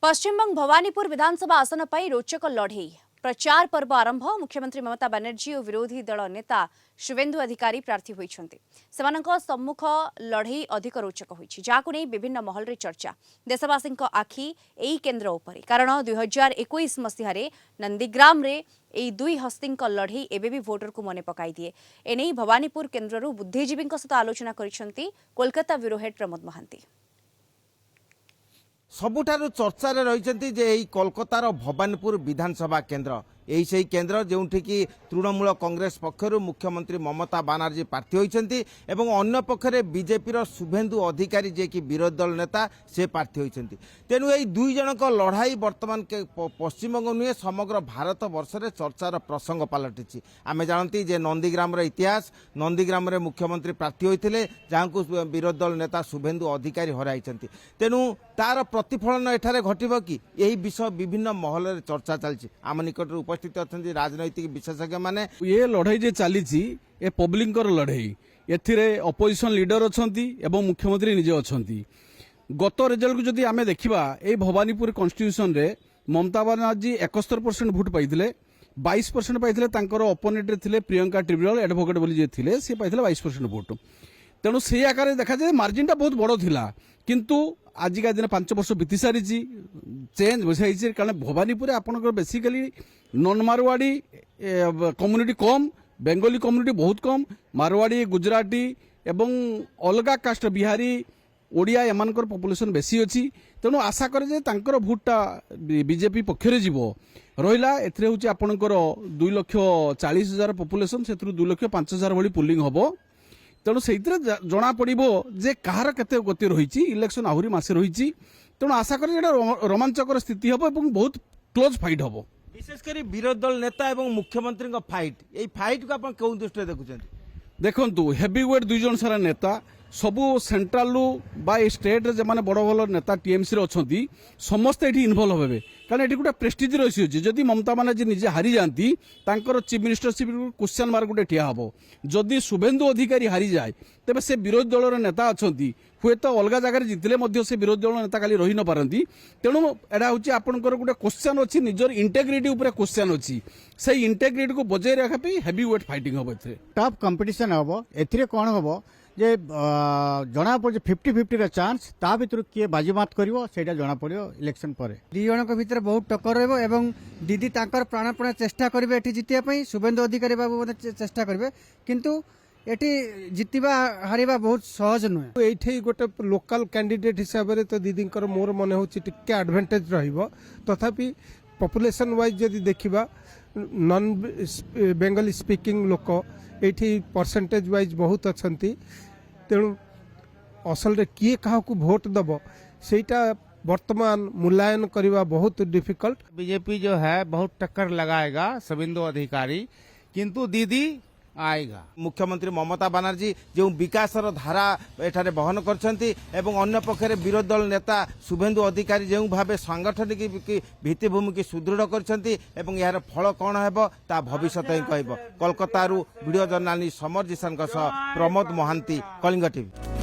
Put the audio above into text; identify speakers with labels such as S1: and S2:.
S1: पश्चिमबंग भवानीपुर विधानसभा आसन पर रोचक लड़ई प्रचार पर्व आरंभ। मुख्यमंत्री ममता बनर्जी और विरोधी दल नेता शुभेन्दु अधिकारी प्रार्थी होइछन्ति। सेमानक सम्मुख लड़ई अधिक रोचक होइछि, जाकु नै विभिन्न महल रे चर्चा। देशवासी आखि एई केन्द्र उपरे, कारण 2021 मसीह नंदीग्राम रे एई दुई हस्ती लड़ई एबे भी भोटर को मने पकाई दिए। एने भवानीपुर केन्द्ररू बुद्धिजीवी सहित आलोचना करिसेंति कोलकाता ब्यूरो हेड प्रमोद महांती।
S2: सबुठारु चर्चा रही जे यही कोलकातार भवानीपुर विधानसभा केन्द्र यही से केन्द्र जोठी कि तृणमूल कांग्रेस पक्षर मुख्यमंत्री ममता बनर्जी प्रार्थी होती एवं अन्य पक्षरे बीजेपी शुभेन्दु अधिकारी जे कि विरोधी दल नेता से प्रार्थी होती। तेणु यही दुई जनक लड़ाई बर्तमान पश्चिमबंग नुहे समग्र भारत वर्ष में चर्चार प्रसंग पलटि। आम जानती जे नंदीग्राम इतिहास, नंदीग्राम मुख्यमंत्री प्रार्थी होते जहाँ विरोधी दल नेता शुभेन्दु अधिकारी हराई। तेणु तार प्रतिफलन एठारे घटिब कि यही विषय विभिन्न महल चर्चा चलती। आम निकट उपस्थित अच्छा राजनैतिक विशेषज्ञ माने
S3: ये लड़ाई जे चली ए पब्लिक लड़ाई एथिरे अपोजिशन लीडर अछंती एवं मुख्यमंत्री निजे अछंती। गत रिजल्ट को जदि आमे देखिबा ए भवानीपुर कॉन्स्टिट्यूशन रे ममता बनर्जी 71% भोट पाइथिले, 22% पाइथिले। तांकर ओपोनेंट थिले प्रियंका ट्रिब्यूनल एडवोकेट बोली जे थिले से पाइथिले 22% भोट। तेणु से आकार देखा जाए मार्जिन बहुत बड़ थिला, किंतु आजिका दिन 5 वर्ष बीती सारी चेंज बुझाई। कारण भवानीपुर आपनकर बेसिकली नॉन मारवाड़ी कम्युनिटी कम, बेंगली कम्युनिटी बहुत कम, मारवाड़ी गुजराती एवं अलगा कास्ट बिहारी ओडिया एमानकर पॉपुलेशन बेसी अच्छी। तेणु आशा करे जे तांकर भोटटा बीजेपी पक्षरे जीवो रहिला। एथरे होची आपनकर 2,40,000 पॉपुलेशन, सेथरु 2,05,000 भली पुलिंग हबो। तेणु से जना पड़ो जे कहार केते गति रही। इलेक्शन आहरी मासे रही। तेणु आशा कर रोमांचकर स्थिति हम और बहुत क्लोज फाइट हम।
S2: विशेषकर विरोधी दल नेता एवं मुख्यमंत्री फाइट, यही फाइट को आप कौन दृष्टि देखुं?
S3: देखु हेवीवेट दुई जन सारा नेता सबू सेंट्राल बा स्टेट जो माने बड़ बड़ नेता टीएमसी रे अछंती समस्त एठी इन्वॉल्व हेबे। कारण एठी गोटे प्रेस्टिज रही अछि। जदि ममता बनर्जी निजे हारी जाती तांकर चीफ मिनिस्टरशिप क्वेश्चन मार्क गोटे ठिया हबो। जदि शुभेन्दु अधिकारी हारी जाए तेबे से विरोधी दलर नेता अछंती हुए तो अलग जगह जितले मध्य से विरोधी दल नेता खाली रही न पारंती। तेणु एडा होची आपनकर गोटे क्वेश्चन अछि, निजर इंटेग्रिटी ऊपर क्वेश्चन अछि। से इंटेग्रिटी को बजाय रखा पे हेवीवेट फाइटिंग हबो। एथरे
S4: टफ कंपटीशन हबो। एथिरे कोन हबो जे जना पड़े 50-50 चांस ता भीतर किए बाजीमात करिवो सेटा जना पड़ियो इलेक्शन पर।
S5: दी जनक भीतर बहुत टक्कर रहबो एवं दीदी तांकर प्राणपण चेष्टा करिवे एठी जितिया पई। शुभेन्दु अधिकारी बाबू चेष्टा करिवे, किंतु एठी जितिबा हारिबा बहुत सहज नुहे।
S6: एठी गोटे लोकल कैंडिडेट हिसाब रे तो दीदींकर मोर मन होची टिके एडवांटेज रहिबो। तथापि पॉपुलेशन वाइज जदि देखिबा नॉन बेंगली स्पीकिंग लोक एठी परसेंटेज वाइज बहुत अछंती। तेणु असल रे किए काहा को वोट दबो सेटा वर्तमान मूल्यांकन करवा बहुत डिफिकल्ट।
S7: बीजेपी जो है बहुत टक्कर लगाएगा शुभेन्दु अधिकारी, किंतु दीदी आएगा।
S2: मुख्यमंत्री ममता बनर्जी जो विकासर धारा एठारे बहन करछंती एवं अन्य पक्षरे विरोधी दल नेता शुभेन्दु अधिकारी जो भाव सांगठनिक भित्तिभूमि की सुदृढ़ करछंती एवं यार फल कौन हेबो ता भविष्य ही कहब। Kolkata video journalist Samar Jisan Pramod Mahanti, Kalinga TV.